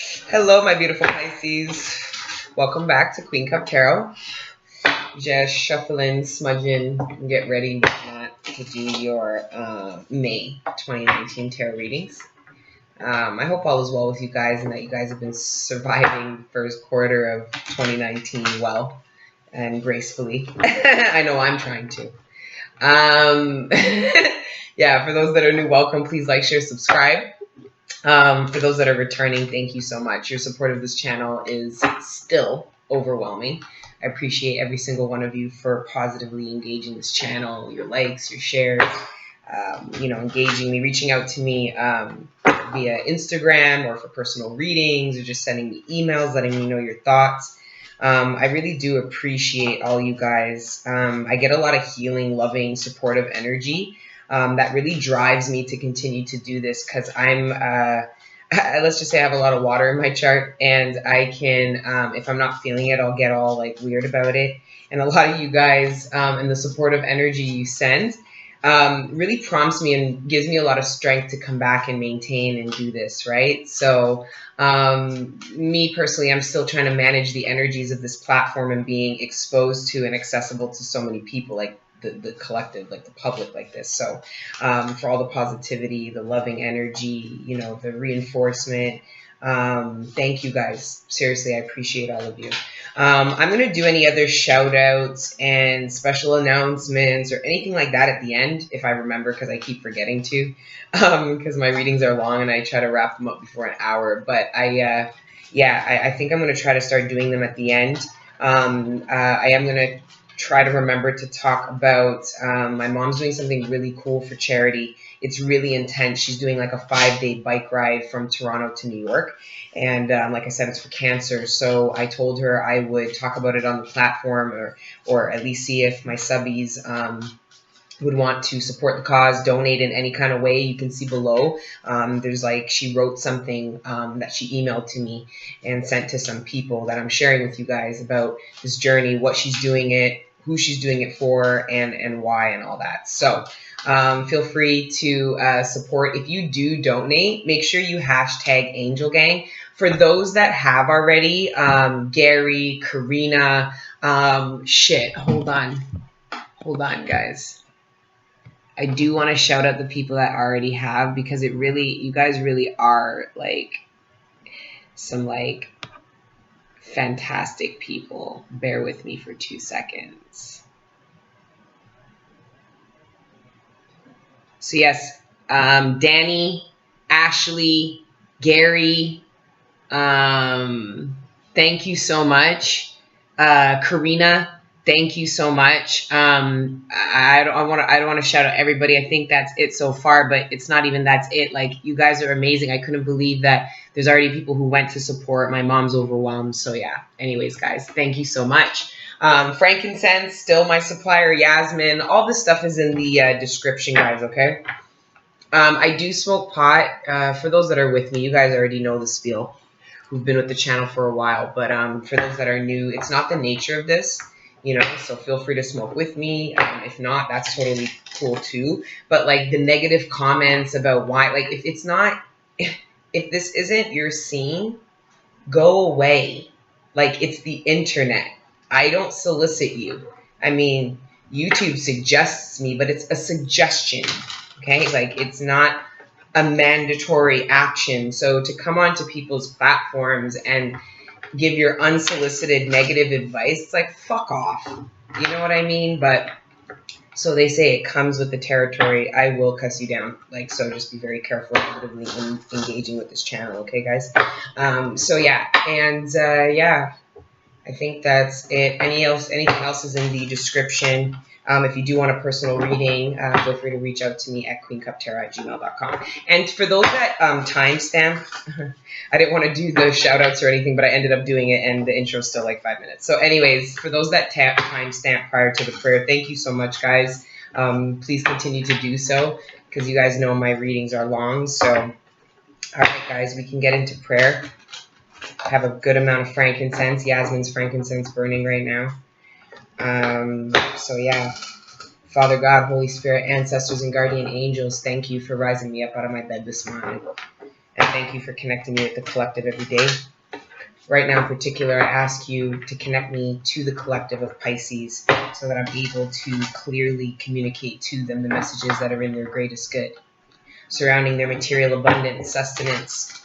Hello, my beautiful Pisces. Welcome back to Queen Cup Tarot. Just shuffling, smudging, and get ready and whatnot to do your May 2019 tarot readings. I hope all is well with you guys and that you guys have been surviving the first quarter of 2019 well and gracefully. I know I'm trying to. Yeah, for those that are new, welcome. Please like, share, subscribe. For those that are returning, thank you so much. Your support of this channel is still overwhelming. I appreciate every single one of you for positively engaging this channel, your likes, your shares, engaging me, reaching out to me via Instagram or for personal readings or just sending me emails, letting me know your thoughts. I really do appreciate all you guys. I get a lot of healing, loving, supportive energy. That really drives me to continue to do this because I'm, let's just say I have a lot of water in my chart and I can, if I'm not feeling it, I'll get all like weird about it. And a lot of you guys and the supportive energy you send really prompts me and gives me a lot of strength to come back and maintain and do this, right? So me personally, I'm still trying to manage the energies of this platform and being exposed to and accessible to so many people, like the collective, like the public, like this. So for all the positivity, the loving energy, the reinforcement, thank you guys. Seriously, I appreciate all of you. I'm going to do any other shout outs and special announcements or anything like that at the end if I remember, because I keep forgetting to, because my readings are long and I try to wrap them up before an hour. But I think I'm going to try to start doing them at the end. I am going to try to remember to talk about my mom's doing something really cool for charity. It's really intense. She's doing like a 5-day bike ride from Toronto to New York. And like I said, it's for cancer. So I told her I would talk about it on the platform or at least see if my subbies would want to support the cause, donate in any kind of way. You can see below. There's like, she wrote something that she emailed to me and sent to some people that I'm sharing with you guys about this journey, what she's doing it, who she's doing it for, and why, and all that. So feel free to support. If you do donate, make sure you hashtag Angel Gang. For those that have already, Gary, Karina, hold on, guys. I do want to shout out the people that already have, because you guys really are like some like fantastic people. Bear with me for 2 seconds. So yes, Danny, Ashley, Gary, thank you so much. Karina, thank you so much. I don't want to shout out everybody. I think that's it so far, but it's not even that's it. Like, you guys are amazing. I couldn't believe that there's already people who went to support. My mom's overwhelmed. So yeah. Anyways, guys, thank you so much. Frankincense, still my supplier, Yasmin. All this stuff is in the description, guys, okay? I do smoke pot. For those that are with me, you guys already know the spiel, who've been with the channel for a while. But for those that are new, it's not the nature of this, so feel free to smoke with me. If not, that's totally cool too. But like the negative comments about why, like if it's not, if this isn't your scene, go away. Like, it's the internet. I don't solicit you. I mean, YouTube suggests me, but it's a suggestion. Okay? Like, it's not a mandatory action. So to come onto people's platforms and give your unsolicited negative advice, it's like, fuck off. You know what I mean? But so they say it comes with the territory. I will cuss you down. Like, so just be very careful negatively in engaging with this channel. Okay, guys? So yeah. And yeah, I think that's it. Anything else is in the description. If you do want a personal reading, feel free to reach out to me at queencuptarot@gmail.com. And for those that timestamp, I didn't want to do the shout outs or anything, but I ended up doing it, and the intro's still like 5 minutes. So anyways, for those that timestamp prior to the prayer, thank you so much, guys. Please continue to do so, because you guys know my readings are long. So, all right, guys, we can get into prayer. I have a good amount of frankincense. Yasmin's frankincense burning right now. So yeah, Father God, Holy Spirit, ancestors, and guardian angels, thank you for rising me up out of my bed this morning. And thank you for connecting me with the collective every day. Right now in particular, I ask you to connect me to the collective of Pisces so that I'm able to clearly communicate to them the messages that are in their greatest good, surrounding their material abundance, sustenance,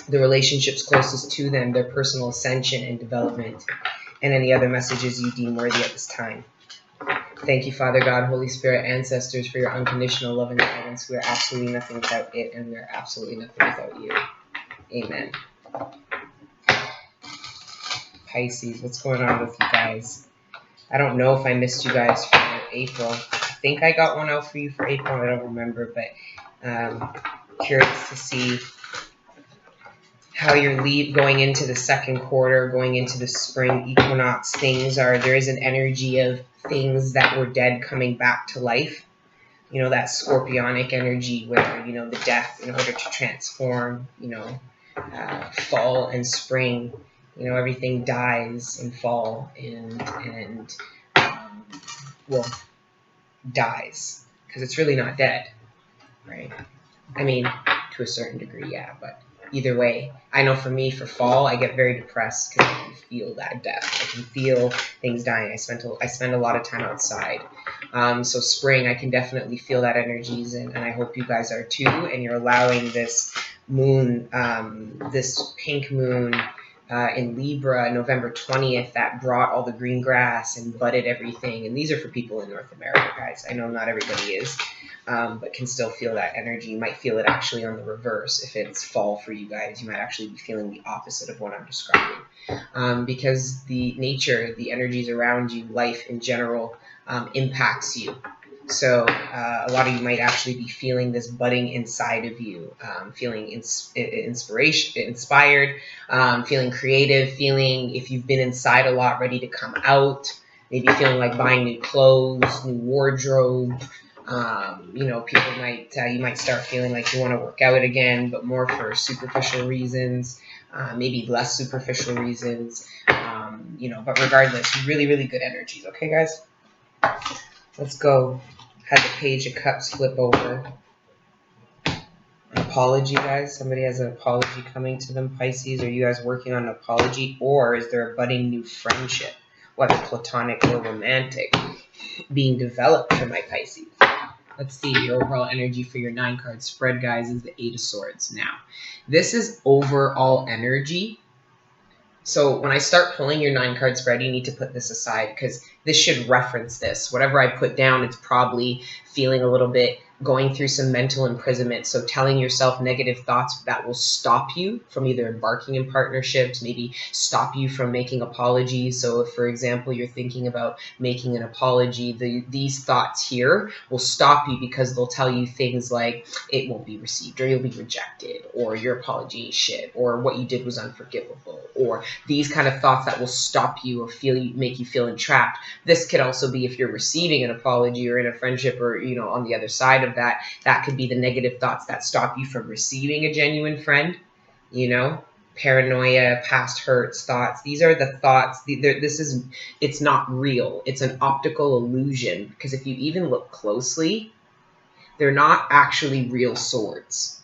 the relationships closest to them, their personal ascension and development, and any other messages you deem worthy at this time. Thank you, Father God, Holy Spirit, ancestors, for your unconditional love and guidance. We are absolutely nothing without it, and we are absolutely nothing without you. Amen. Pisces, what's going on with you guys? I don't know if I missed you guys for April. I think I got one out for you for April. I don't remember, but curious to see how you're going into the second quarter, going into the spring equinox. There is an energy of things that were dead coming back to life. You know, that scorpionic energy where, you know, the death in order to transform, you know, fall and spring, you know, everything dies in fall and well, dies because it's really not dead, right? I mean, to a certain degree, yeah, but either way, I know for me, for fall, I get very depressed because I can feel that death. I can feel things dying. I spend a lot of time outside. So spring, I can definitely feel that energies, and I hope you guys are too, and you're allowing this moon, this pink moon in Libra, November 20th, that brought all the green grass and budded everything. And these are for people in North America, guys. I know not everybody is. But can still feel that energy. You might feel it actually on the reverse. If it's fall for you guys, you might actually be feeling the opposite of what I'm describing. Because the nature, the energies around you, life in general, impacts you. So a lot of you might actually be feeling this budding inside of you, feeling inspired, feeling creative, feeling, if you've been inside a lot, ready to come out, maybe feeling like buying new clothes, new wardrobe. You know, people might, you might start feeling like you want to work out again, but more for superficial reasons, maybe less superficial reasons, you know, but regardless, really, really good energies. Okay, guys? Let's go. Had the Page of Cups flip over. An apology, guys. Somebody has an apology coming to them, Pisces. Are you guys working on an apology, or is there a budding new friendship, whether platonic or romantic, being developed for my Pisces? Let's see, your overall energy for your 9-card spread, guys, is the 8 of Swords. Now, this is overall energy. So when I start pulling your 9-card spread, you need to put this aside because this should reference this. Whatever I put down, it's probably feeling a little bit, going through some mental imprisonment. So telling yourself negative thoughts that will stop you from either embarking in partnerships, maybe stop you from making apologies. So if, for example, you're thinking about making an apology, these thoughts here will stop you because they'll tell you things like it won't be received, or you'll be rejected, or your apology is shit, or what you did was unforgivable, or these kind of thoughts that will stop you or make you feel entrapped. This could also be if you're receiving an apology or in a friendship, or, you know, on the other side of that, that could be the negative thoughts that stop you from receiving a genuine friend, you know, paranoia, past hurts, thoughts. These are the thoughts. It's not real. It's an optical illusion, because if you even look closely, they're not actually real swords.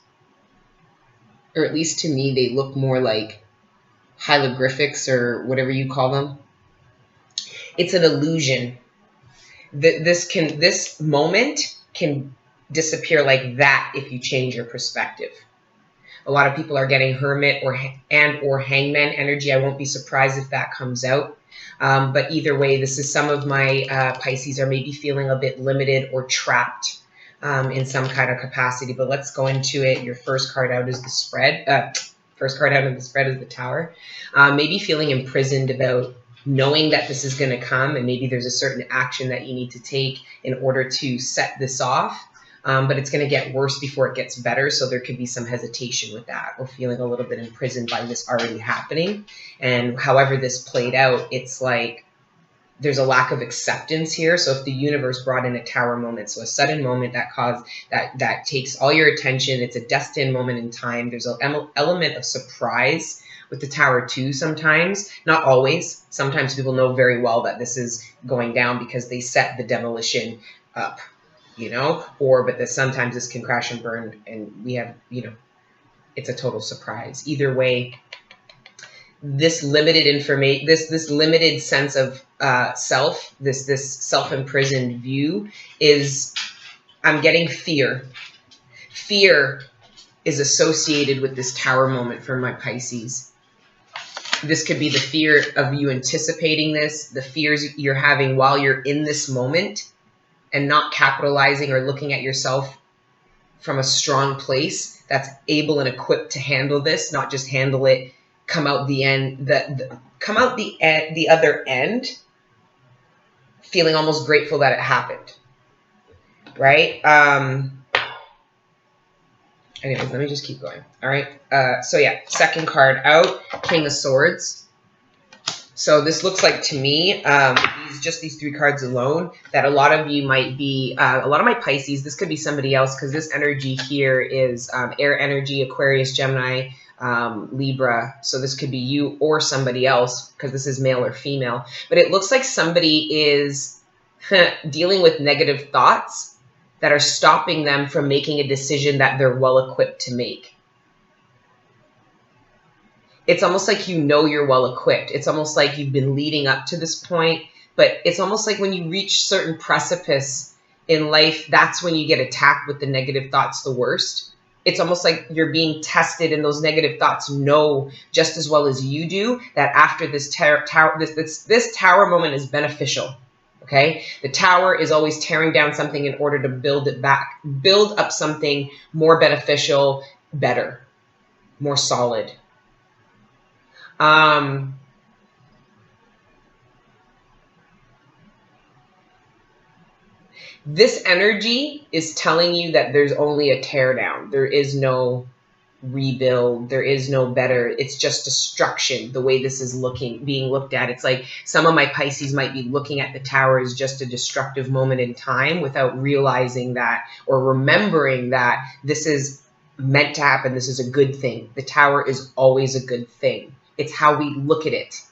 Or at least to me, they look more like hieroglyphics or whatever you call them. It's an illusion. This moment can disappear like that if you change your perspective. A lot of people are getting Hermit or Hangman energy. I won't be surprised if that comes out. But either way, this is some of my Pisces are maybe feeling a bit limited or trapped in some kind of capacity. But let's go into it. Your first card out is the spread. First card out of the spread is the Tower. Maybe feeling imprisoned about knowing that this is going to come, and maybe there's a certain action that you need to take in order to set this off. But it's going to get worse before it gets better, so there could be some hesitation with that, or feeling a little bit imprisoned by this already happening. And however this played out, it's like there's a lack of acceptance here. So if the universe brought in a Tower moment, so a sudden moment that takes all your attention, it's a destined moment in time. There's an element of surprise with the Tower too sometimes. Not always. Sometimes people know very well that this is going down because they set the demolition up, you know, but that sometimes this can crash and burn, and we have, you know, it's a total surprise. Either way, this limited information, this limited sense of self, this self-imprisoned view is, I'm getting fear. Fear is associated with this Tower moment for my Pisces. This could be the fear of you anticipating this, the fears you're having while you're in this moment and not capitalizing or looking at yourself from a strong place that's able and equipped to handle this, not just handle it, come out the end, come out the other end, feeling almost grateful that it happened, right? Anyways, let me just keep going. All right. So yeah, second card out, King of Swords. So this looks like to me, these 3 cards alone, that a lot of you might be, a lot of my Pisces, this could be somebody else, because this energy here is air energy, Aquarius, Gemini, Libra. So this could be you or somebody else, because this is male or female. But it looks like somebody is dealing with negative thoughts that are stopping them from making a decision that they're well equipped to make. It's almost like you know you're well equipped. It's almost like you've been leading up to this point, but it's almost like when you reach certain precipice in life, that's when you get attacked with the negative thoughts the worst. It's almost like you're being tested, and those negative thoughts know just as well as you do that after this tower moment is beneficial. Okay, the tower is always tearing down something in order to build it back, build up something more beneficial, better, more solid. This energy is telling you that there's only a teardown. There is no rebuild. There is no better. It's just destruction. The way this is being looked at. It's like some of my Pisces might be looking at the tower as just a destructive moment in time without realizing that or remembering that this is meant to happen. This is a good thing. The tower is always a good thing. It's how we look at it.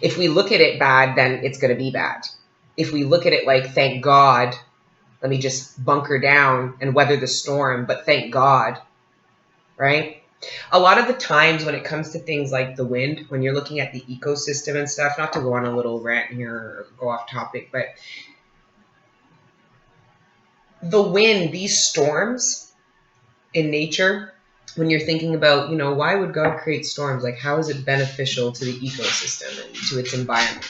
If we look at it bad, then it's going to be bad. If we look at it like, thank God, let me just bunker down and weather the storm, but thank God, right? A lot of the times when it comes to things like the wind, when you're looking at the ecosystem and stuff, not to go on a little rant here or go off topic, but the wind, these storms in nature, when you're thinking about, you know, why would God create storms? Like, how is it beneficial to the ecosystem and to its environment?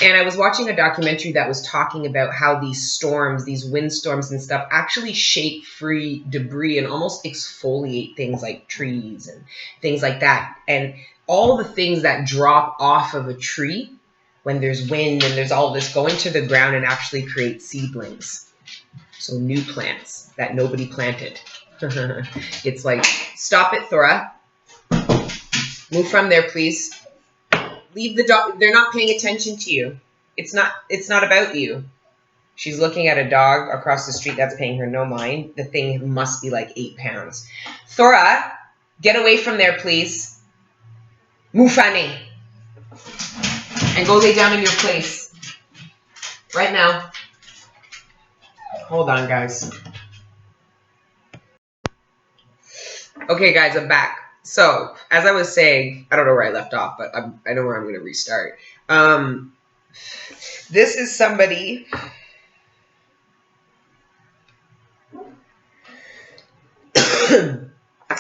And I was watching a documentary that was talking about how these storms, these windstorms and stuff, actually shake free debris and almost exfoliate things like trees and things like that. And all the things that drop off of a tree when there's wind and there's all this go into the ground and actually create seedlings. So new plants that nobody planted. It's like, stop it, Thora. Move from there, please. Leave the dog. They're not paying attention to you. It's not about you. She's looking at a dog across the street that's paying her no mind. The thing must be like 8 pounds. Thora, get away from there, please. Move, Fanny. And go lay down in your place. Right now. Hold on, guys. Okay, guys, I'm back. So, as I was saying, I don't know where I left off, but I know where I'm going to restart. This is somebody...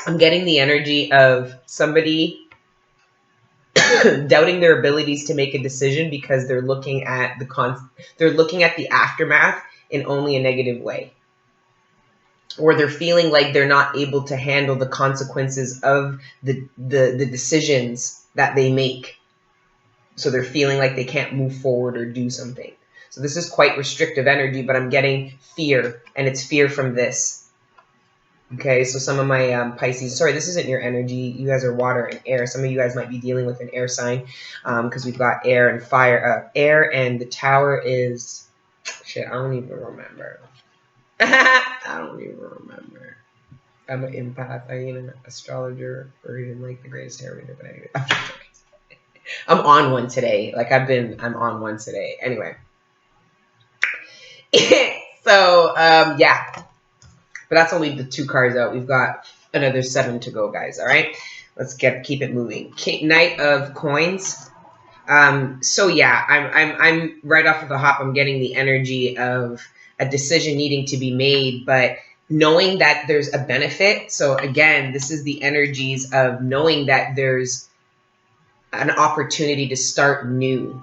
I'm getting the energy of somebody doubting their abilities to make a decision because they're looking at the aftermath in only a negative way. Or they're feeling like they're not able to handle the consequences of the decisions that they make. So they're feeling like they can't move forward or do something. So this is quite restrictive energy, but I'm getting fear, and it's fear from this. Okay, so some of my Pisces, sorry, this isn't your energy. You guys are water and air. Some of you guys might be dealing with an air sign because we've got air and fire. Air and the tower is, shit, I don't even remember. I don't even remember. I'm an empath. I ain't an astrologer or even like the greatest tarot reader, but anyway. I'm on one today. Like I'm on one today. Anyway. So, yeah. But that's only the 2 cards out. We've got Another 7 to go, guys. All right, let's keep it moving. Knight of Coins. So yeah, I'm right off of the hop. I'm getting the energy of a decision needing to be made, but knowing that there's a benefit. So again, this is the energies of knowing that there's an opportunity to start new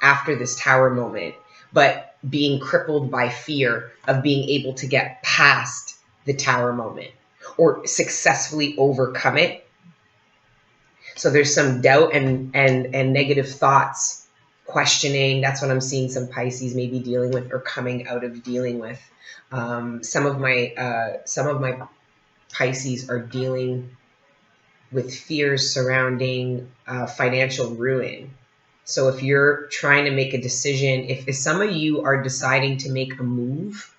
after this Tower moment, but being crippled by fear of being able to get past the Tower moment or successfully overcome it. So there's some doubt and negative thoughts, questioning. That's what I'm seeing some Pisces maybe dealing with or coming out of dealing with. Some of my Pisces are dealing with fears surrounding financial ruin. So if you're trying to make a decision, if some of you are deciding to make a move,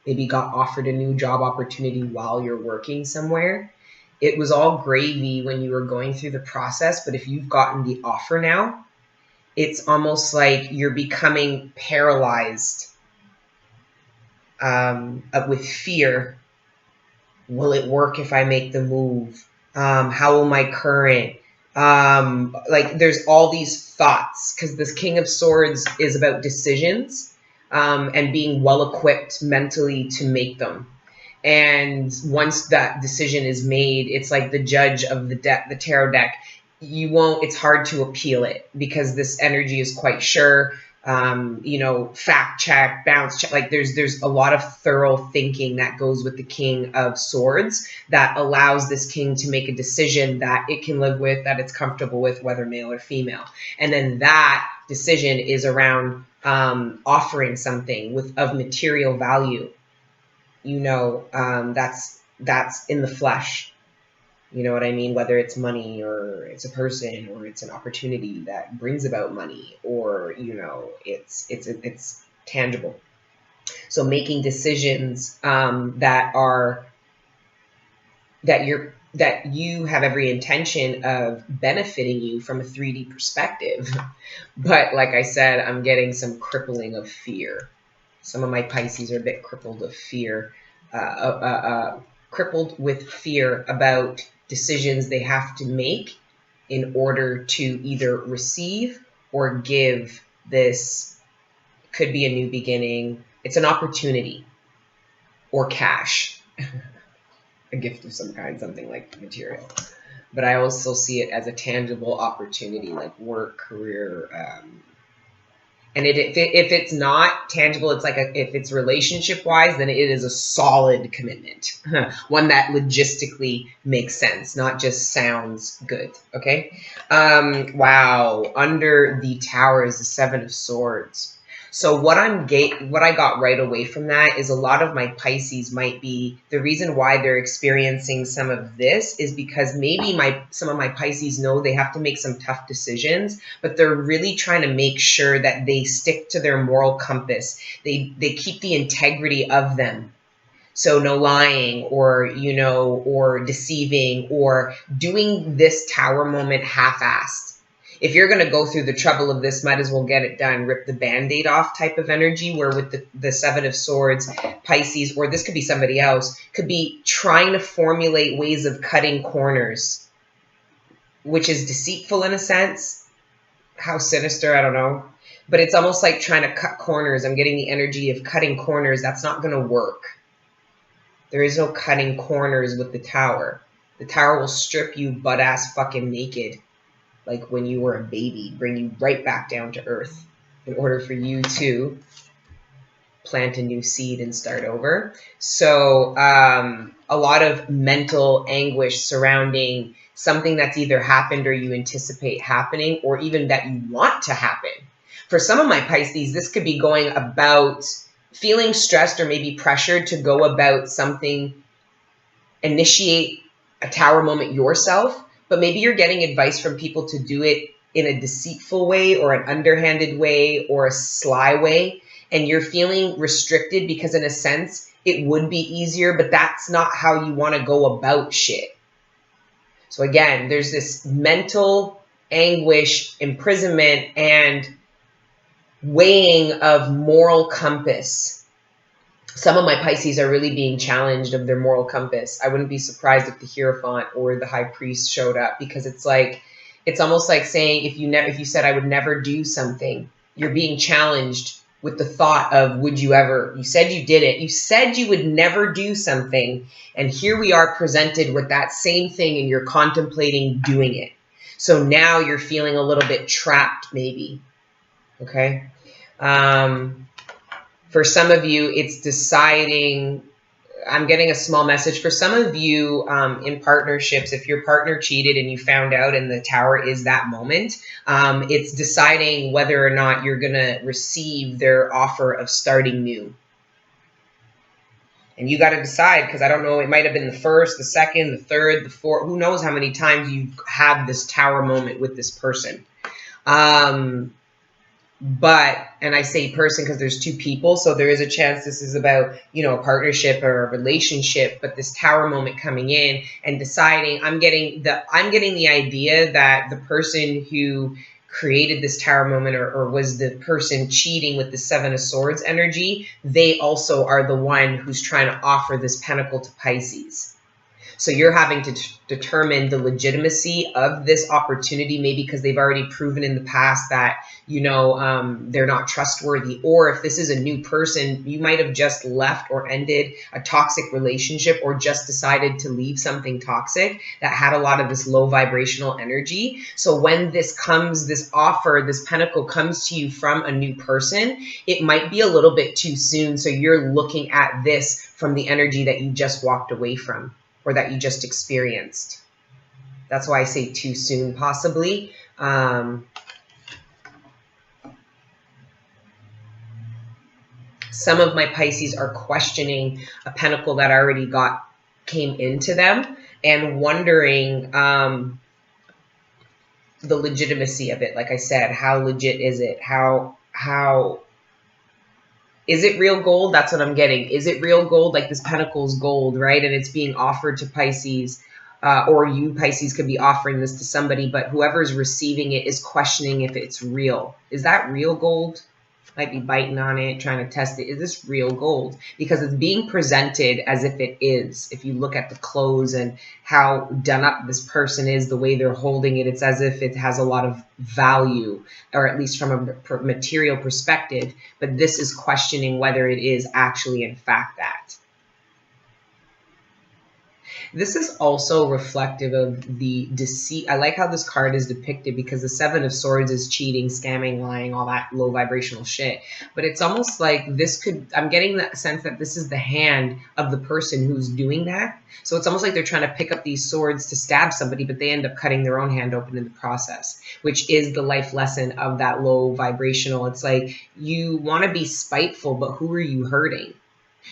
maybe got offered a new job opportunity while you're working somewhere, it was all gravy when you were going through the process. But if you've gotten the offer now, it's almost like you're becoming paralyzed with fear. Will it work if I make the move? How will my current, like there's all these thoughts, because this King of Swords is about decisions and being well equipped mentally to make them. And once that decision is made, it's like the judge of the tarot deck. It's hard to appeal it because this energy is quite sure. Fact check, bounce check. Like there's a lot of thorough thinking that goes with the King of Swords that allows this king to make a decision that it can live with, that it's comfortable with, whether male or female. And then that decision is around offering something of material value. That's in the flesh. You know what I mean? Whether it's money or it's a person or it's an opportunity that brings about money, or it's tangible. So making decisions that you have every intention of benefiting you from a 3D perspective. But like I said, I'm getting some crippling of fear. Some of my Pisces are a bit crippled of fear, crippled with fear about decisions they have to make in order to either receive or give this. Could be a new beginning. It's an opportunity or cash, a gift of some kind, something like material. But I also see it as a tangible opportunity, like work, career. And if it's not tangible, it's like if it's relationship wise, then it is a solid commitment, one that logistically makes sense, not just sounds good. Okay. Wow. Under the Tower is the 7 of Swords. So what I got right away from that is a lot of my Pisces might be, the reason why they're experiencing some of this is because maybe some of my Pisces know they have to make some tough decisions, but they're really trying to make sure that they stick to their moral compass. They keep the integrity of them. So no lying or deceiving or doing this Tower moment half-assed. If you're going to go through the trouble of this, might as well get it done, rip the Band-Aid off type of energy, where with the 7 of Swords, Pisces, or this could be somebody else, could be trying to formulate ways of cutting corners, which is deceitful in a sense. How sinister, I don't know. But it's almost like trying to cut corners. I'm getting the energy of cutting corners. That's not going to work. There is no cutting corners with the Tower. The Tower will strip you butt-ass fucking naked, like when you were a baby, bring you right back down to earth in order for you to plant a new seed and start over. So a lot of mental anguish surrounding something that's either happened or you anticipate happening, or even that you want to happen. For some of my Pisces, this could be going about feeling stressed or maybe pressured to go about something, initiate a Tower moment yourself. But maybe you're getting advice from people to do it in a deceitful way or an underhanded way or a sly way. And you're feeling restricted because in a sense, it would be easier, but that's not how you want to go about shit. So again, there's this mental anguish, imprisonment, and weighing of moral compass Some of my Pisces are really being challenged of their moral compass. I wouldn't be surprised if the Hierophant or the High Priest showed up, because it's like, it's almost like saying, if you said I would never do something, you're being challenged with the thought of, would you ever? You said you did it. You said you would never do something, and here we are presented with that same thing, and you're contemplating doing it. So now you're feeling a little bit trapped, maybe. Okay. For some of you, it's deciding. I'm getting a small message for some of you in partnerships. If your partner cheated and you found out, and the Tower is that moment, it's deciding whether or not you're going to receive their offer of starting new. And you got to decide, because I don't know, it might have been the first, the second, the third, the fourth. Who knows how many times you've had this Tower moment with this person. But, and I say person because there's two people, so there is a chance this is about, you know, a partnership or a relationship. But this Tower moment coming in and deciding, I'm getting the idea that the person who created this Tower moment, or was the person cheating with the Seven of Swords energy, they also are the one who's trying to offer this Pentacle to Pisces. So you're having to determine the legitimacy of this opportunity, maybe because they've already proven in the past that, you know, they're not trustworthy. Or if this is a new person, you might have just left or ended a toxic relationship, or just decided to leave something toxic that had a lot of this low vibrational energy. So when this comes, this offer, this Pentacle comes to you from a new person, it might be a little bit too soon. So you're looking at this from the energy that you just walked away from, or that you just experienced. That's why I say too soon, possibly. Some of my Pisces are questioning a Pentacle that already came into them, and wondering the legitimacy of it. Like I said, how legit is it? How is it real gold? That's what I'm getting. Is it real gold? Like this Pentacle's gold, right? And it's being offered to Pisces, or you, Pisces, could be offering this to somebody, but whoever's receiving it is questioning if it's real. Is that real gold? Might be biting on it, trying to test it. Is this real gold? Because it's being presented as if it is. If you look at the clothes and how done up this person is, the way they're holding it, it's as if it has a lot of value, or at least from a material perspective. But this is questioning whether it is actually in fact that. This is also reflective of the deceit. I like how this card is depicted, because the Seven of Swords is cheating, scamming, lying, all that low vibrational shit. But it's almost like this could, I'm getting that sense that this is the hand of the person who's doing that. So it's almost like they're trying to pick up these swords to stab somebody, but they end up cutting their own hand open in the process, which is the life lesson of that low vibrational. It's like, you want to be spiteful, but who are you hurting?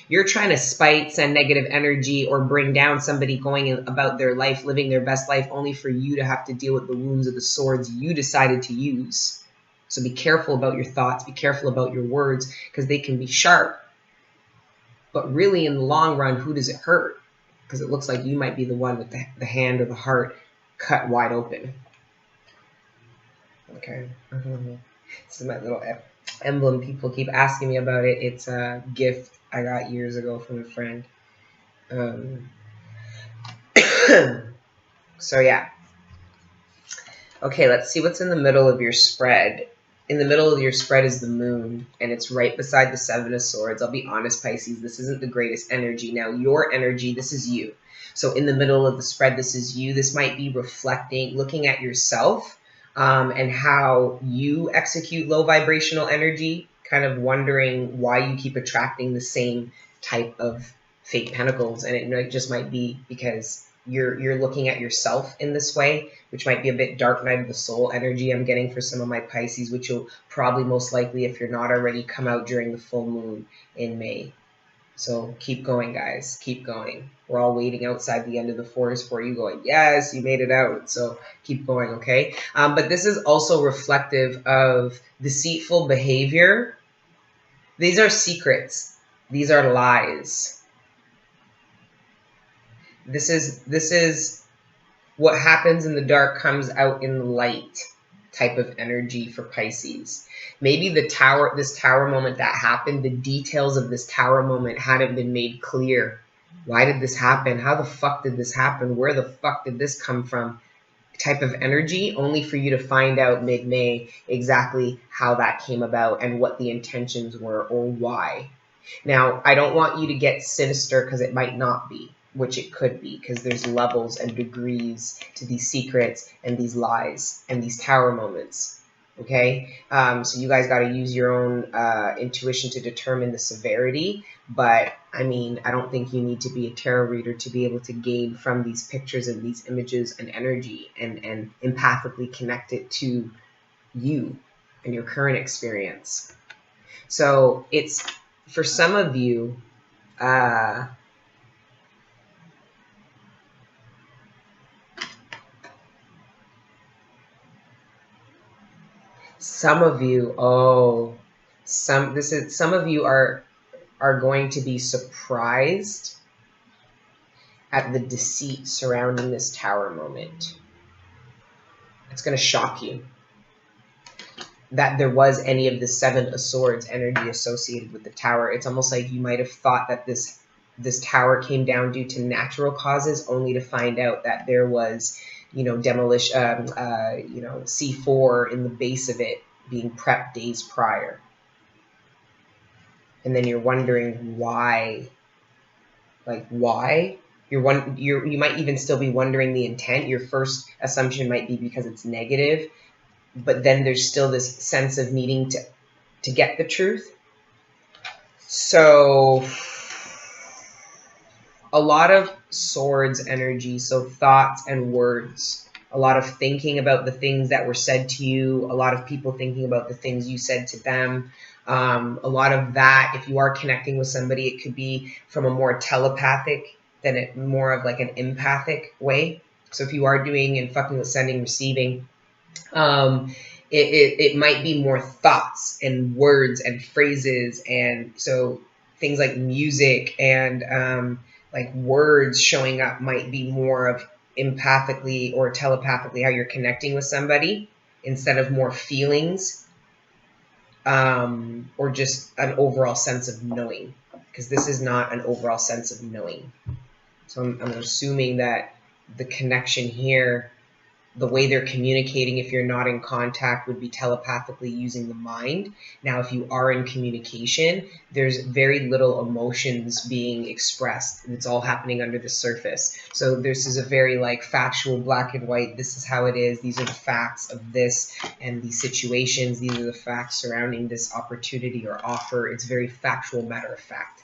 You're trying to spite, send negative energy, or bring down somebody going about their life, living their best life, only for you to have to deal with the wounds of the swords you decided to use. So be careful about your thoughts. Be careful about your words, because they can be sharp. But really, in the long run, who does it hurt? Because it looks like you might be the one with the hand or the heart cut wide open. Okay. This is my little emblem. People keep asking me about it. It's a gift I got years ago from a friend. So yeah. Okay, let's see what's in the middle of your spread. In the middle of your spread is the moon, and it's right beside the Seven of Swords. I'll be honest, Pisces, this isn't the greatest energy. Now, your energy, this is you. So in the middle of the spread, this is you. This might be reflecting, looking at yourself, and how you execute low vibrational energy, kind of wondering why you keep attracting the same type of fake pentacles. And it just might be because you're looking at yourself in this way, which might be a bit dark night of the soul energy I'm getting for some of my Pisces, which you'll probably most likely, if you're not already, come out during the full moon in May. So keep going, guys. Keep going. We're all waiting outside the end of the forest for you, going, yes, you made it out. So keep going, okay? But this is also reflective of deceitful behavior. These are secrets. These are lies. This is what happens in the dark comes out in the light. type of energy for Pisces. Maybe this tower moment that happened, the details of this tower moment hadn't been made clear. Why did this happen? How the fuck did this happen? Where the fuck did this come from? Type of energy, only for you to find out mid-May exactly how that came about and what the intentions were or why. Now, I don't want you to get sinister because it might not be, which it could be, because there's levels and degrees to these secrets and these lies and these tower moments. Okay, so you guys got to use your own intuition to determine the severity. But I mean, I don't think you need to be a tarot reader to be able to gain from these pictures and these images and energy and empathically connect it to you and your current experience. So it's, for some of you, some of you are going to be surprised at the deceit surrounding this tower moment. It's going to shock you that there was any of the Seven of Swords energy associated with the tower. It's almost like you might have thought that this tower came down due to natural causes, only to find out that there was, demolition, C4 in the base of it being prepped days prior. And then you're wondering why. Like, why? You might even still be wondering the intent. Your first assumption might be because it's negative, but then there's still this sense of needing to get the truth. So a lot of swords energy, so thoughts and words, a lot of thinking about the things that were said to you, a lot of people thinking about the things you said to them. A lot of that, if you are connecting with somebody, it could be from a more telepathic than more of like an empathic way. So if you are doing and fucking with sending, receiving, it might be more thoughts and words and phrases. And so things like music and like words showing up might be more of empathically or telepathically how you're connecting with somebody, instead of more feelings or just an overall sense of knowing, because this is not an overall sense of knowing. So I'm assuming that the connection here, the way they're communicating, if you're not in contact, would be telepathically using the mind. Now, if you are in communication, there's very little emotions being expressed. It's all happening under the surface. So this is a very like factual, black and white. This is how it is. These are the facts of this and these situations. These are the facts surrounding this opportunity or offer. It's very factual, matter of fact.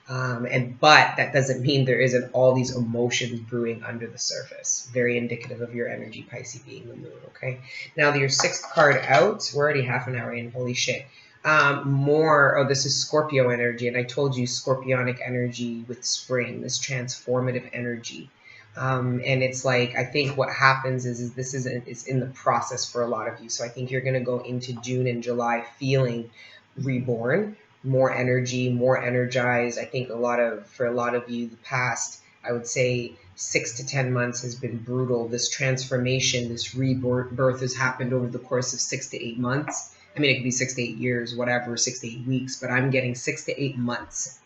But that doesn't mean there isn't all these emotions brewing under the surface. Very indicative of your energy, Pisces, being the moon, okay? Now, your sixth card out. We're already half an hour in. Holy shit. This is Scorpio energy, and I told you Scorpionic energy with spring, this transformative energy. And it's like, I think what happens is this is in the process for a lot of you. So I think you're going to go into June and July feeling reborn, more energy, more energized. I think for a lot of you, the past, I would say 6 to 10 months has been brutal. This transformation, this rebirth has happened over the course of 6 to 8 months. I mean, it could be 6 to 8 years, whatever, 6 to 8 weeks, but I'm getting 6 to 8 months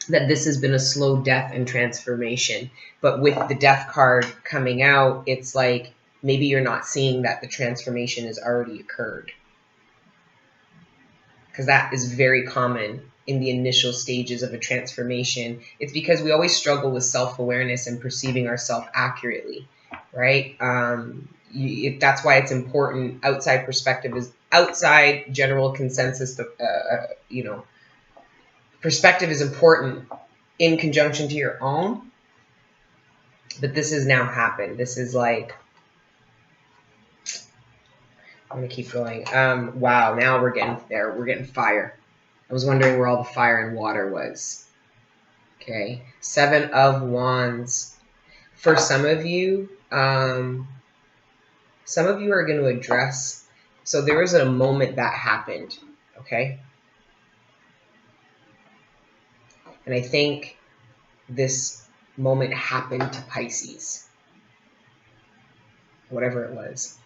that this has been a slow death and transformation. But with the death card coming out, it's like maybe you're not seeing that the transformation has already occurred, because that is very common in the initial stages of a transformation. It's because we always struggle with self-awareness and perceiving ourselves accurately, right? That's why it's important. Outside general consensus, perspective is important in conjunction to your own. But this has now happened. This is like, I'm going to keep going. Wow, now we're getting there. We're getting fire. I was wondering where all the fire and water was. Okay. 7 of Wands. For some of you are going to address. So there was a moment that happened. Okay. And I think this moment happened to Pisces. Whatever it was.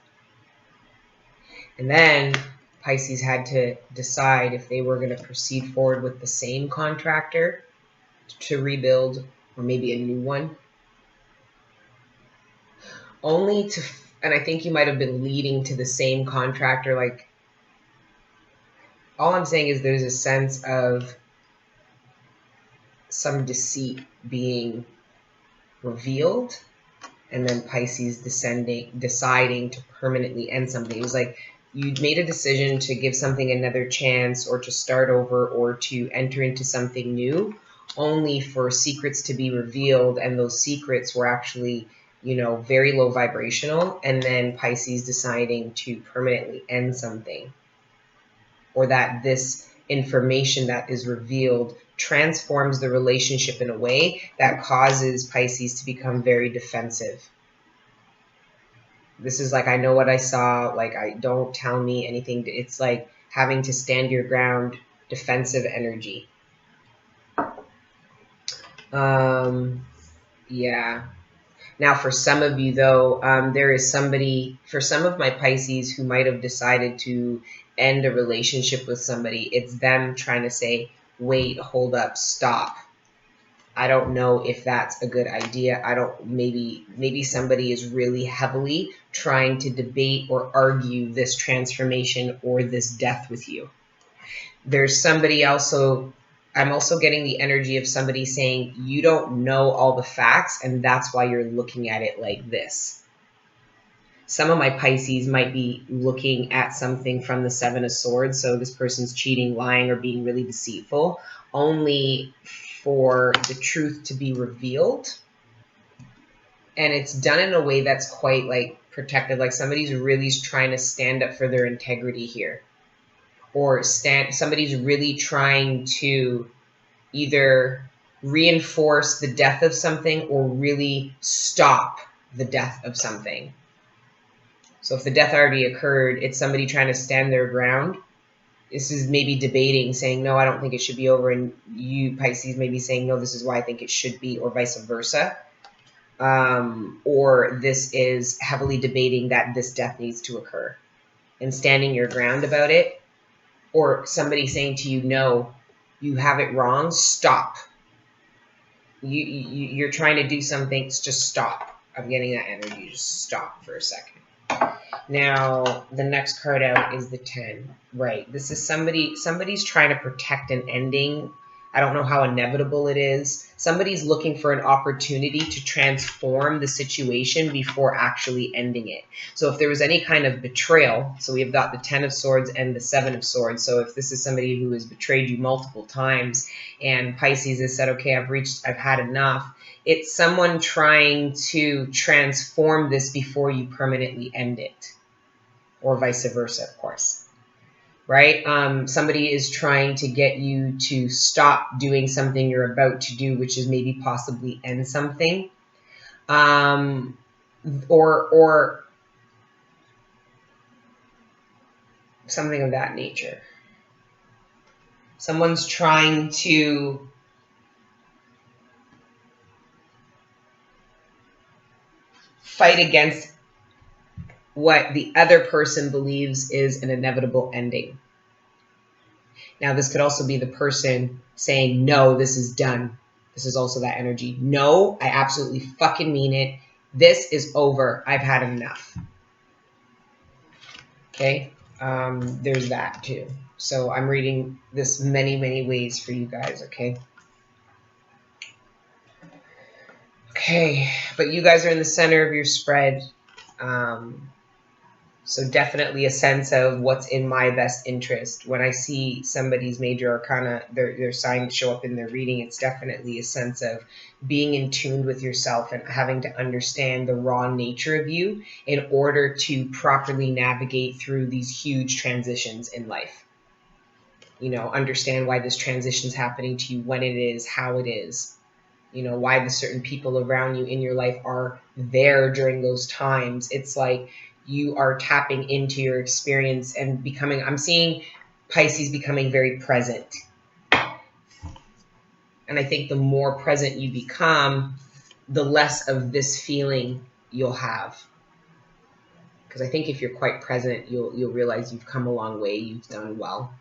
And then Pisces had to decide if they were going to proceed forward with the same contractor to rebuild, or maybe a new one. Only to, and I think you might have been leading to the same contractor. Like, all I'm saying is there's a sense of some deceit being revealed, and then Pisces deciding to permanently end something. It was like you made a decision to give something another chance, or to start over, or to enter into something new, only for secrets to be revealed, and those secrets were actually, you know, very low vibrational, and then Pisces deciding to permanently end something, or that this information that is revealed transforms the relationship in a way that causes Pisces to become very defensive. This is like, I know what I saw, like, I don't tell me anything. It's like having to stand your ground, defensive energy. Yeah. Now, for some of you, though, there is somebody, for some of my Pisces who might have decided to end a relationship with somebody, it's them trying to say, wait, hold up, stop. I don't know if that's a good idea. Maybe somebody is really heavily trying to debate or argue this transformation or this death with you. There's somebody also, I'm also getting the energy of somebody saying, you don't know all the facts, and that's why you're looking at it like this. Some of my Pisces might be looking at something from the Seven of Swords. So this person's cheating, lying, or being really deceitful, only for the truth to be revealed. And it's done in a way that's quite like protective. Like somebody's really trying to stand up for their integrity here. Or somebody's really trying to either reinforce the death of something or really stop the death of something. So if the death already occurred, it's somebody trying to stand their ground. This is maybe debating, saying, no, I don't think it should be over. And you, Pisces, may be saying, no, this is why I think it should be, or vice versa. Or this is heavily debating that this death needs to occur and standing your ground about it. Or somebody saying to you, no, you have it wrong, stop. You're trying to do something, just stop. I'm getting that energy, just stop for a second. Now, the next card out is the 10. Right. This is somebody's trying to protect an ending. I don't know how inevitable it is. Somebody's looking for an opportunity to transform the situation before actually ending it. So if there was any kind of betrayal, so we've got the 10 of Swords and the 7 of Swords. So if this is somebody who has betrayed you multiple times and Pisces has said, okay, I've had enough. It's someone trying to transform this before you permanently end it, or vice versa, of course. Right? Somebody is trying to get you to stop doing something you're about to do, which is maybe possibly end something, or something of that nature. Someone's trying to fight against what the other person believes is an inevitable ending. Now, this could also be the person saying, no, this is done. This is also that energy. No, I absolutely fucking mean it. This is over. I've had enough. Okay? There's that too. So I'm reading this many, many ways for you guys, okay? Okay, but you guys are in the center of your spread. So definitely a sense of what's in my best interest. When I see somebody's major arcana, their sign show up in their reading, it's definitely a sense of being in tune with yourself and having to understand the raw nature of you in order to properly navigate through these huge transitions in life. You know, understand why this transition is happening to you, when it is, how it is. You know, why the certain people around you in your life are there during those times. It's like you are tapping into your experience and becoming, I'm seeing Pisces becoming very present. And I think the more present you become, the less of this feeling you'll have. Because I think if you're quite present, you'll realize you've come a long way, you've done well.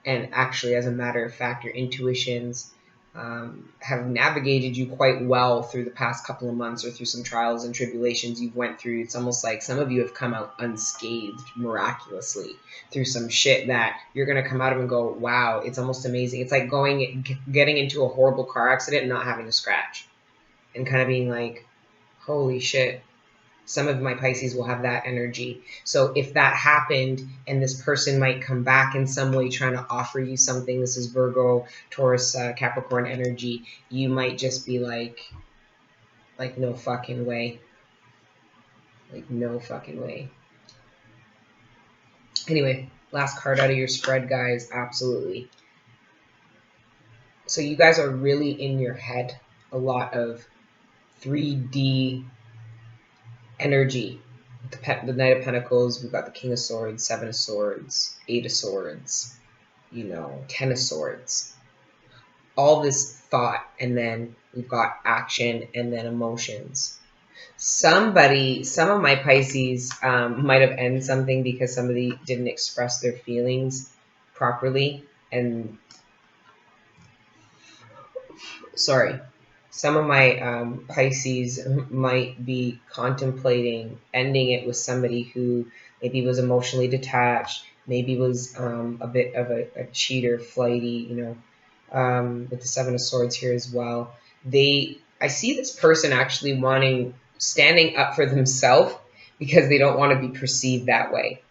And actually, as a matter of fact, your intuitions have navigated you quite well through the past couple of months, or through some trials and tribulations you've went through. It's almost like some of you have come out unscathed miraculously through some shit that you're going to come out of and go, wow, it's almost amazing. It's like getting into a horrible car accident and not having a scratch, and kind of being like, holy shit. Some of my Pisces will have that energy. So if that happened and this person might come back in some way trying to offer you something, this is Virgo, Taurus, Capricorn energy, you might just be like no fucking way. Like, no fucking way. Anyway, last card out of your spread, guys. Absolutely. So you guys are really in your head. A lot of 3D energy. The Knight of Pentacles, we've got the King of Swords, Seven of Swords, Eight of Swords, you know, 10 of Swords. All this thought, and then we've got action, and then emotions. Some of my Pisces might have ended something because somebody didn't express their feelings properly, and some of my Pisces might be contemplating ending it with somebody who maybe was emotionally detached, maybe was a bit of a cheater, flighty, you know, with the Seven of Swords here as well. I see this person actually standing up for themselves because they don't want to be perceived that way.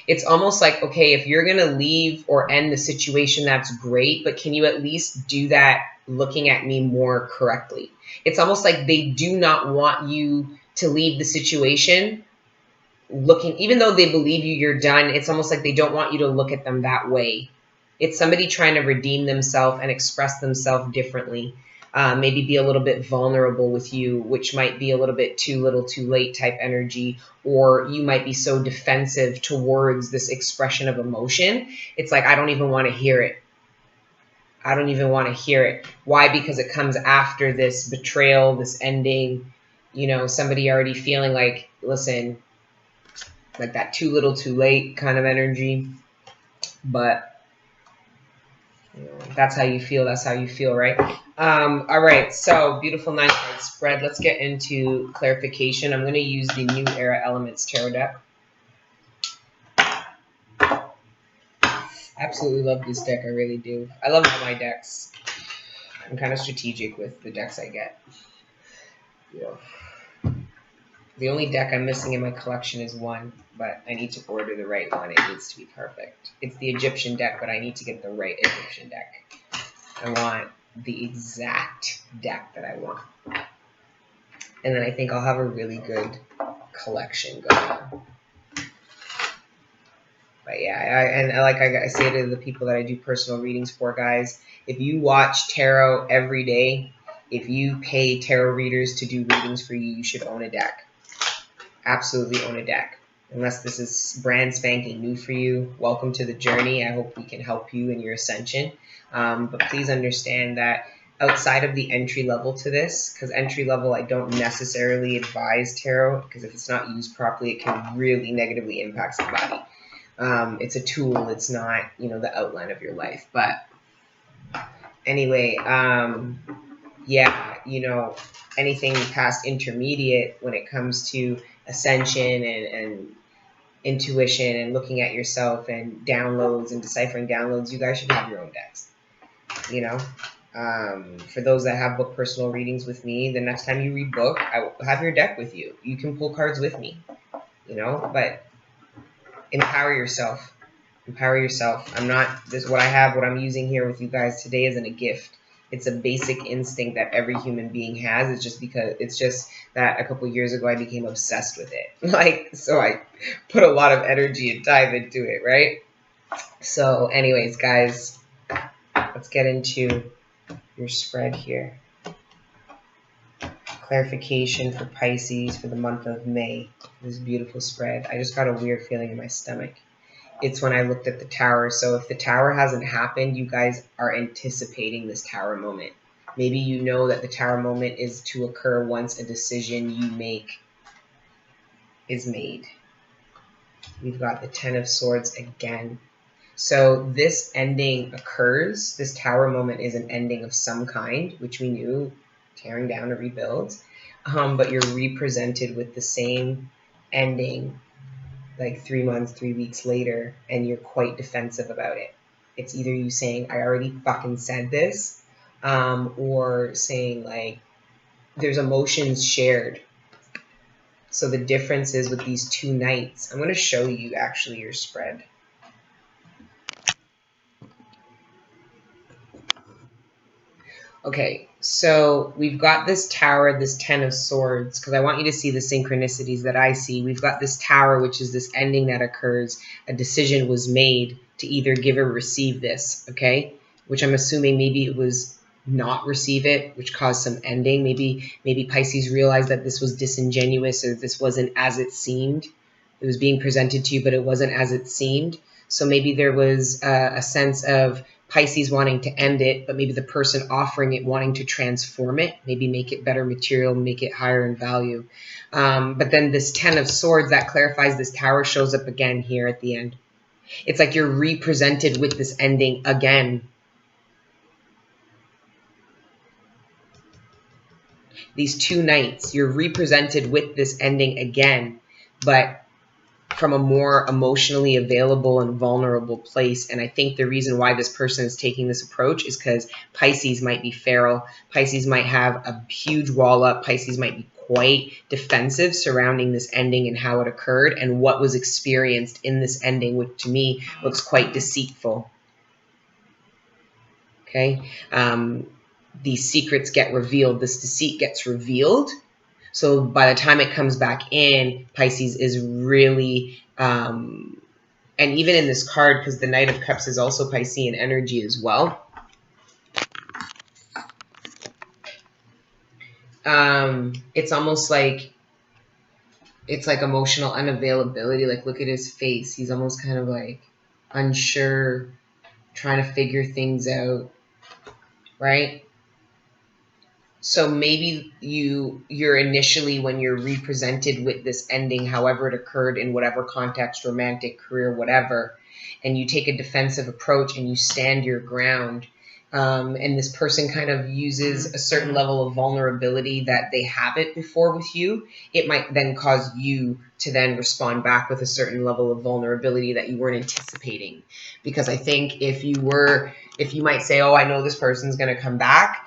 It's almost like, okay, if you're going to leave or end the situation, that's great, but can you at least do that looking at me more correctly? It's almost like they do not want you to leave the situation even though they believe you're done, it's almost like they don't want you to look at them that way. It's somebody trying to redeem themselves and express themselves differently. Maybe be a little bit vulnerable with you, which might be a little bit too little too late type energy, or you might be so defensive towards this expression of emotion. It's like, I don't even want to hear it. I don't even want to hear it. Why? Because it comes after this betrayal, this ending, you know, somebody already feeling like, listen, like that too little too late kind of energy. But that's how you feel. That's how you feel, right? All right. So beautiful 9-card spread. Let's get into clarification. I'm going to use the New Era Elements Tarot deck. Absolutely love this deck. I really do. I love all my decks. I'm kind of strategic with the decks I get. Yeah. The only deck I'm missing in my collection is one, but I need to order the right one. It needs to be perfect. It's the Egyptian deck, but I need to get the right Egyptian deck. I want the exact deck that I want. And then I think I'll have a really good collection going. But yeah, I say to the people that I do personal readings for, guys, if you watch tarot every day, if you pay tarot readers to do readings for you, you should own a deck. Absolutely own a deck. Unless this is brand spanking new for you, welcome to the journey. I hope we can help you in your ascension. But please understand that outside of the entry level to this, because entry level I don't necessarily advise tarot, because if it's not used properly, it can really negatively impact somebody. It's a tool. It's not, the outline of your life. But anyway, yeah, anything past intermediate when it comes to ascension and intuition and looking at yourself and downloads and deciphering downloads, you guys should have your own decks. For those that have book personal readings with me, the next time you read book, I will have your deck with you. You can pull cards with me, but empower yourself. Empower yourself. What I'm using here with you guys today isn't a gift. It's a basic instinct that every human being has. It's just that a couple years ago I became obsessed with it. So I put a lot of energy and time into it, right? So anyways, guys, let's get into your spread here. Clarification for Pisces for the month of May. This beautiful spread. I just got a weird feeling in my stomach. It's when I looked at the tower. So if the tower hasn't happened, you guys are anticipating this tower moment. Maybe you know that the tower moment is to occur once a decision you make is made. we've got the Ten of Swords again. So this ending occurs. This Tower moment is an ending of some kind, which we knew, tearing down to rebuild. But you're represented with the same ending like 3 months, 3 weeks later, and you're quite defensive about it. It's either you saying, I already fucking said this, or saying like, there's emotions shared. So the difference is with these two knights, I'm going to show you actually your spread. Okay, so we've got this Tower, this Ten of Swords, because I want you to see the synchronicities that I see. We've got this Tower, which is this ending that occurs. A decision was made to either give or receive this, okay? Which I'm assuming maybe it was not receive it, which caused some ending. Maybe Pisces realized that this was disingenuous, or this wasn't as it seemed. It was being presented to you, but it wasn't as it seemed. So maybe there was a sense of Pisces wanting to end it, but maybe the person offering it wanting to transform it, maybe make it better material, make it higher in value. But then this Ten of Swords that clarifies this Tower shows up again here at the end. It's like you're represented with this ending again. These two knights, you're represented with this ending again, but from a more emotionally available and vulnerable place. And I think the reason why this person is taking this approach is because Pisces might be feral. Pisces might have a huge wall up. Pisces might be quite defensive surrounding this ending and how it occurred and what was experienced in this ending, which to me looks quite deceitful. Okay. These secrets get revealed. This deceit gets revealed. So by the time it comes back in, Pisces is really, and even in this card, because the Knight of Cups is also Piscean energy as well. It's almost like, it's like emotional unavailability. Like, look at his face. He's almost kind of like unsure, trying to figure things out, right? So maybe you're initially, when you're represented with this ending, however it occurred in whatever context, romantic, career, whatever, and you take a defensive approach and you stand your ground, and this person kind of uses a certain level of vulnerability that they haven't before with you, it might then cause you to then respond back with a certain level of vulnerability that you weren't anticipating. Because I think if you might say, oh, I know this person's going to come back,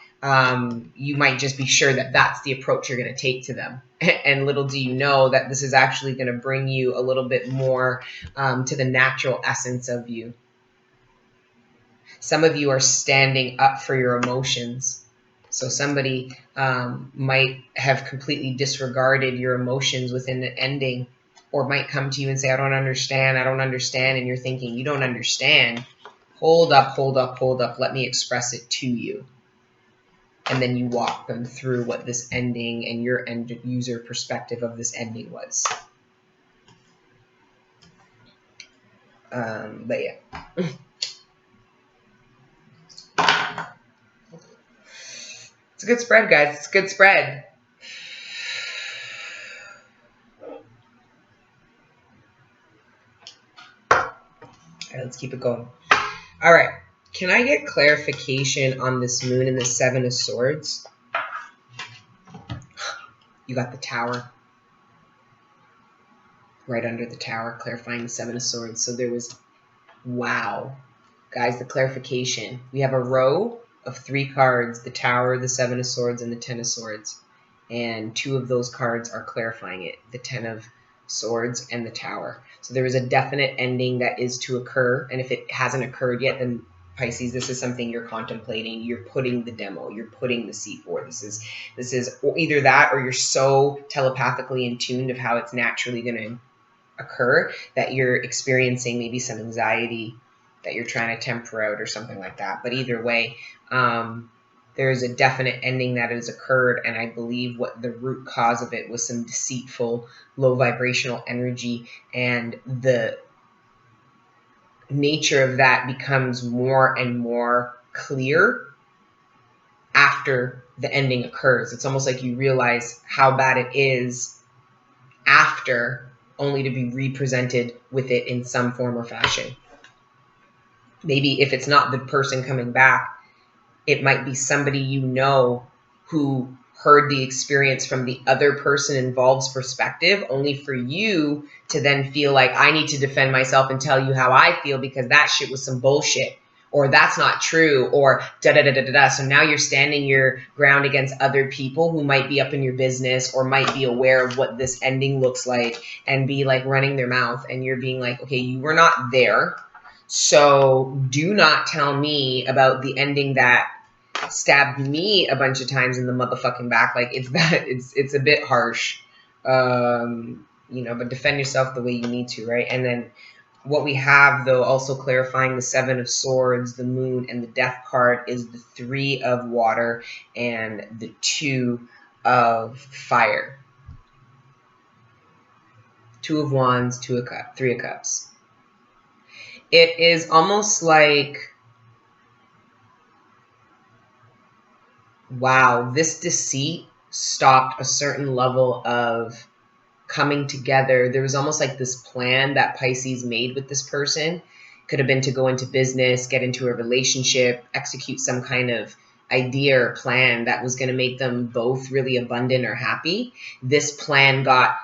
you might just be sure that that's the approach you're going to take to them. And little do you know that this is actually going to bring you a little bit more to the natural essence of you. Some of you are standing up for your emotions. So somebody might have completely disregarded your emotions within the ending, or might come to you and say, I don't understand. And you're thinking, you don't understand. Hold up. Let me express it to you. And then you walk them through what this ending and your end user perspective of this ending was. But yeah. It's a good spread, guys. It's a good spread. All right, let's keep it going. All right. Can I get clarification on this moon and the Seven of Swords? You got the Tower. Right under the Tower, clarifying the Seven of Swords. So there was, wow. Guys, the clarification. We have a row of 3 cards, the Tower, the Seven of Swords, and the Ten of Swords. And 2 of those cards are clarifying it, the Ten of Swords and the Tower. So there is a definite ending that is to occur. And if it hasn't occurred yet, then Pisces, this is something you're contemplating. You're putting the demo. You're putting the seed for. This is either that, or you're so telepathically in tune of how it's naturally going to occur that you're experiencing maybe some anxiety that you're trying to temper out or something like that. But either way, there is a definite ending that has occurred, and I believe what the root cause of it was some deceitful, low vibrational energy, and the nature of that becomes more and more clear after the ending occurs. It's almost like you realize how bad it is after only to be represented with it in some form or fashion. Maybe if it's not the person coming back, it might be somebody you know who heard the experience from the other person involved's perspective, only for you to then feel like, I need to defend myself and tell you how I feel because that shit was some bullshit, or that's not true, or da-da-da-da-da-da. So now you're standing your ground against other people who might be up in your business or might be aware of what this ending looks like and be like running their mouth, and you're being like, okay, you were not there, so do not tell me about the ending that stabbed me a bunch of times in the motherfucking back. Like, it's a bit harsh, you know, but defend yourself the way you need to, right? And then what we have, though, also clarifying the 7 of Swords, the Moon, and the Death card is the 3 of Water and the 2 of Fire. 2 of Wands, 2 of Cups, 3 of Cups. It is almost like, wow, this deceit stopped a certain level of coming together. There was almost like this plan that Pisces made with this person. Could have been to go into business, get into a relationship, execute some kind of idea or plan that was going to make them both really abundant or happy. This plan got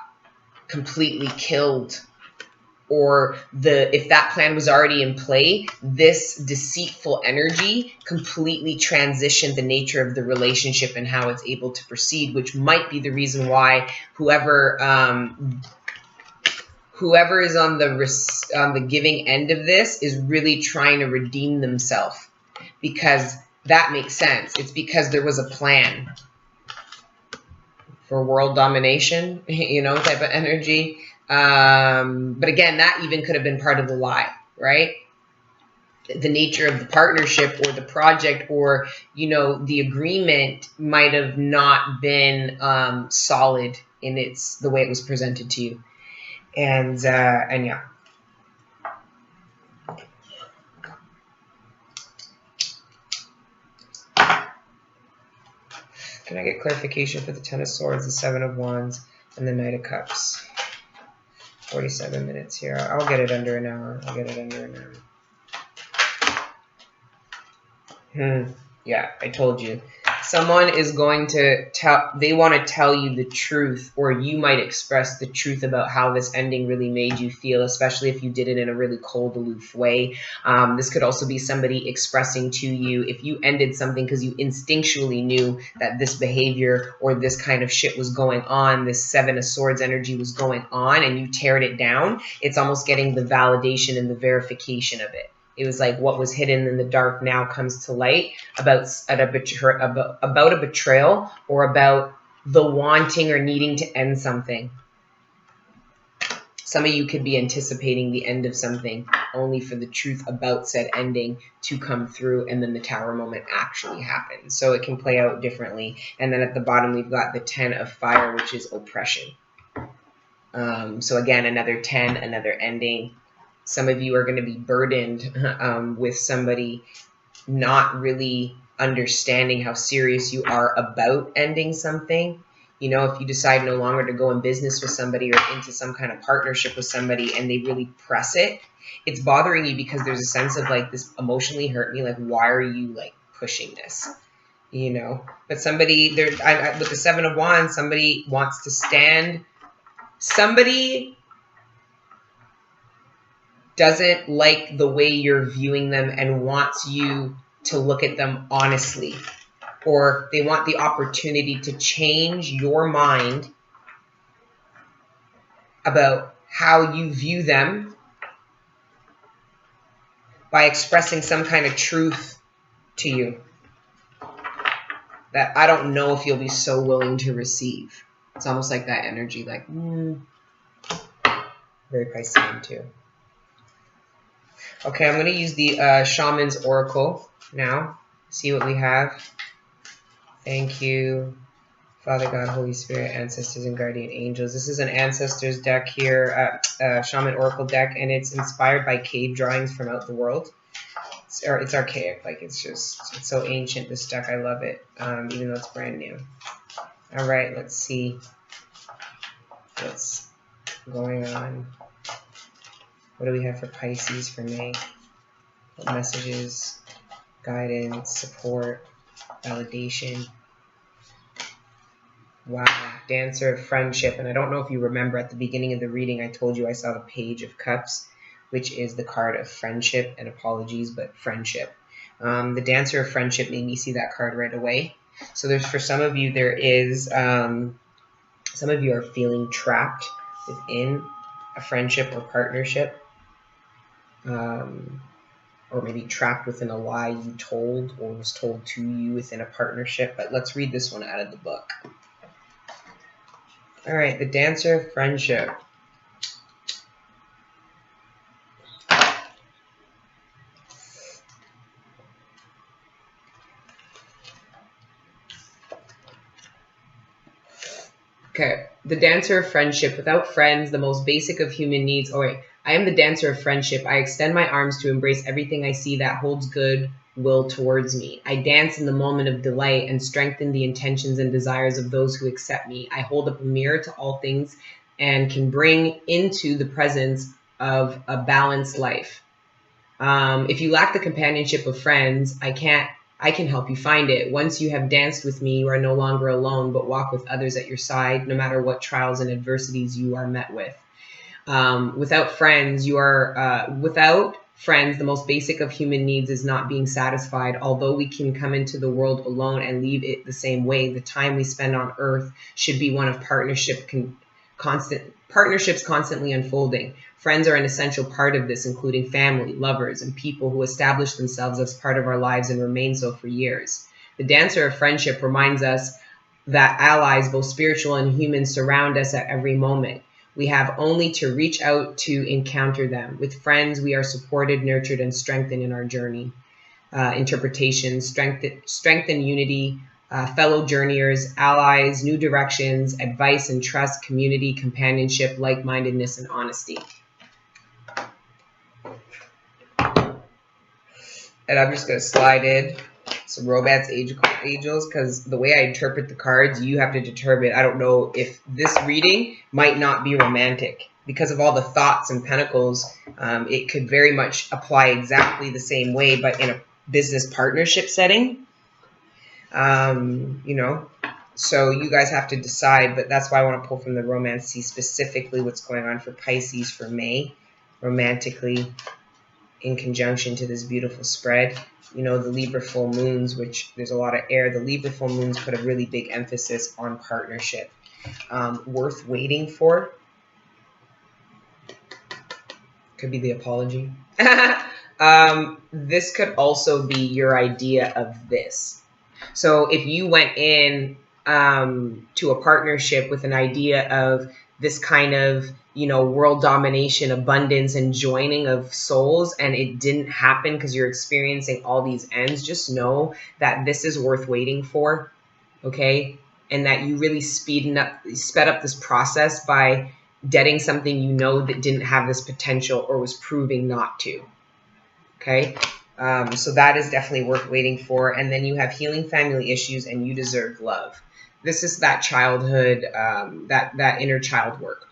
completely killed, or if that plan was already in play, this deceitful energy completely transitioned the nature of the relationship and how it's able to proceed, which might be the reason why whoever is on the giving end of this is really trying to redeem themselves, because that makes sense. It's because there was a plan for world domination, you know, type of energy. But again, that even could have been part of the lie, right? The nature of the partnership or the project, or, you know, the agreement might have not been solid in the way it was presented to you. And yeah. Can I get clarification for the 10 of Swords, the 7 of Wands, and the Knight of Cups? 47 minutes here. I'll get it under an hour. Yeah, I told you. Someone is going to they want to tell you the truth, or you might express the truth about how this ending really made you feel, especially if you did it in a really cold, aloof way. This could also be somebody expressing to you, if you ended something because you instinctually knew that this behavior or this kind of shit was going on, this 7 of Swords energy was going on, and you teared it down, it's almost getting the validation and the verification of it. It was like what was hidden in the dark now comes to light about a betrayal, or about the wanting or needing to end something. Some of you could be anticipating the end of something only for the truth about said ending to come through, and then the Tower moment actually happens. So it can play out differently. And then at the bottom, we've got the 10 of Fire, which is oppression. So again, another 10, another ending. Some of you are going to be burdened with somebody not really understanding how serious you are about ending something. You know, if you decide no longer to go in business with somebody or into some kind of partnership with somebody and they really press it, it's bothering you because there's a sense of like, this emotionally hurt me. Like, why are you like pushing this? You know, but somebody there, with the 7 of Wands, somebody wants to stand. Somebody doesn't like the way you're viewing them and wants you to look at them honestly, or they want the opportunity to change your mind about how you view them by expressing some kind of truth to you that I don't know if you'll be so willing to receive. It's almost like that energy, like, very Piscean too. Okay, I'm going to use the Shaman's Oracle now. See what we have. Thank you, Father God, Holy Spirit, Ancestors, and Guardian Angels. This is an Ancestors deck here, Shaman Oracle deck, and it's inspired by cave drawings from out the world. It's archaic, like it's so ancient, this deck. I love it, even though it's brand new. All right, let's see. Let's going on? What do we have for Pisces for May? What messages, guidance, support, validation? Wow, Dancer of Friendship. And I don't know if you remember at the beginning of the reading, I told you I saw the Page of Cups, which is the card of friendship, and apologies, but friendship. The Dancer of Friendship made me see that card right away. So there's, for some of you, there is, some of you are feeling trapped within a friendship or partnership, or maybe trapped within a lie you told or was told to you within a partnership. But let's read this one out of the book. All right, the Dancer of Friendship. Okay, the Dancer of Friendship. Without friends, the most basic of human needs. Oh wait, I am the Dancer of Friendship. I extend my arms to embrace everything I see that holds good will towards me. I dance in the moment of delight and strengthen the intentions and desires of those who accept me. I hold up a mirror to all things and can bring into the presence of a balanced life. If you lack the companionship of friends, I can help you find it. Once you have danced with me, you are no longer alone, but walk with others at your side, no matter what trials and adversities you are met with. Without friends, the most basic of human needs is not being satisfied. Although we can come into the world alone and leave it the same way, the time we spend on earth should be one of partnerships constantly unfolding. Friends are an essential part of this, including family, lovers, and people who establish themselves as part of our lives and remain so for years. The Dancer of Friendship reminds us that allies, both spiritual and human, surround us at every moment. We have only to reach out to encounter them. With friends, we are supported, nurtured, and strengthened in our journey. Interpretation, strength and unity, fellow journeyers, allies, new directions, advice and trust, community, companionship, like-mindedness, and honesty. And I'm just going to slide in some romance angels, because the way I interpret the cards, you have to determine. I don't know if this reading might not be romantic. Because of all the thoughts and pentacles, it could very much apply exactly the same way, but in a business partnership setting. You know, so you guys have to decide, but that's why I want to pull from the romance, see specifically what's going on for Pisces for May, romantically, in conjunction to this beautiful spread. You know, the Libra full moons, which there's a lot of air, the Libra full moons put a really big emphasis on partnership. Worth waiting for. Could be the apology. This could also be your idea of this. So if you went in to a partnership with an idea of this kind of, you know, world domination, abundance, and joining of souls, and it didn't happen because you're experiencing all these ends, just know that this is worth waiting for, okay? And that you really sped up this process by getting something you know that didn't have this potential or was proving not to, okay? So that is definitely worth waiting for. And then you have healing family issues, and you deserve love. This is that childhood, that inner child work.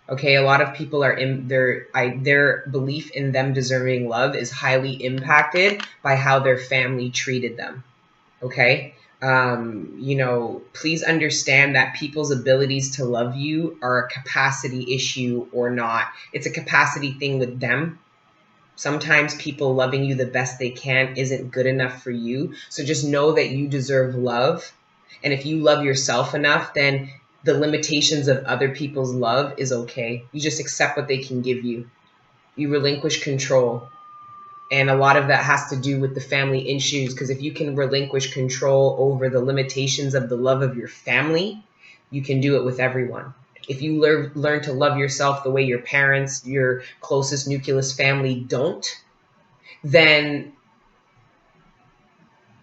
Okay, a lot of people are in their belief in them deserving love is highly impacted by how their family treated them. Okay, you know, please understand that people's abilities to love you are a capacity issue or not. It's a capacity thing with them. Sometimes people loving you the best they can isn't good enough for you. So just know that you deserve love. And if you love yourself enough, then the limitations of other people's love is okay. You just accept what they can give you. You relinquish control. And a lot of that has to do with the family issues, because if you can relinquish control over the limitations of the love of your family, you can do it with everyone. If you learn to love yourself the way your parents, your closest nucleus family don't, then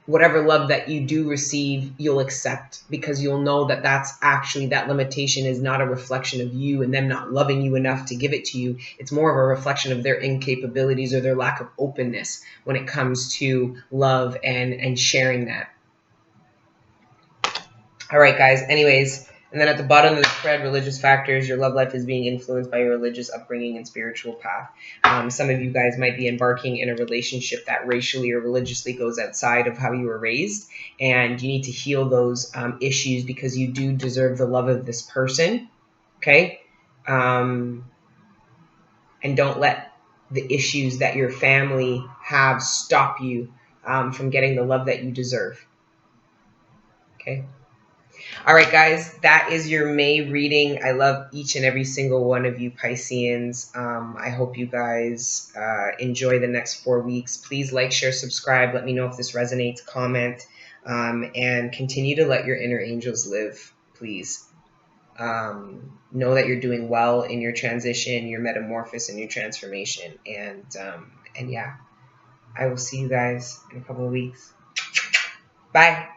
whatever love that you do receive, you'll accept, because you'll know that that's actually, that limitation is not a reflection of you and them not loving you enough to give it to you. It's more of a reflection of their incapabilities or their lack of openness when it comes to love and sharing that. All right, guys. Anyways, And then at the bottom of the spread, religious factors, your love life is being influenced by your religious upbringing and spiritual path. Some of you guys might be embarking in a relationship that racially or religiously goes outside of how you were raised. And you need to heal those issues, because you do deserve the love of this person. Okay? And don't let the issues that your family have stop you from getting the love that you deserve. Okay? All right, guys, that is your May reading. I love each and every single one of you Pisceans. I hope you guys enjoy the next 4 weeks. Please like, share, subscribe. Let me know if this resonates. Comment, and continue to let your inner angels live, please. Know that you're doing well in your transition, your metamorphosis, and your transformation. And yeah, I will see you guys in a couple of weeks. Bye.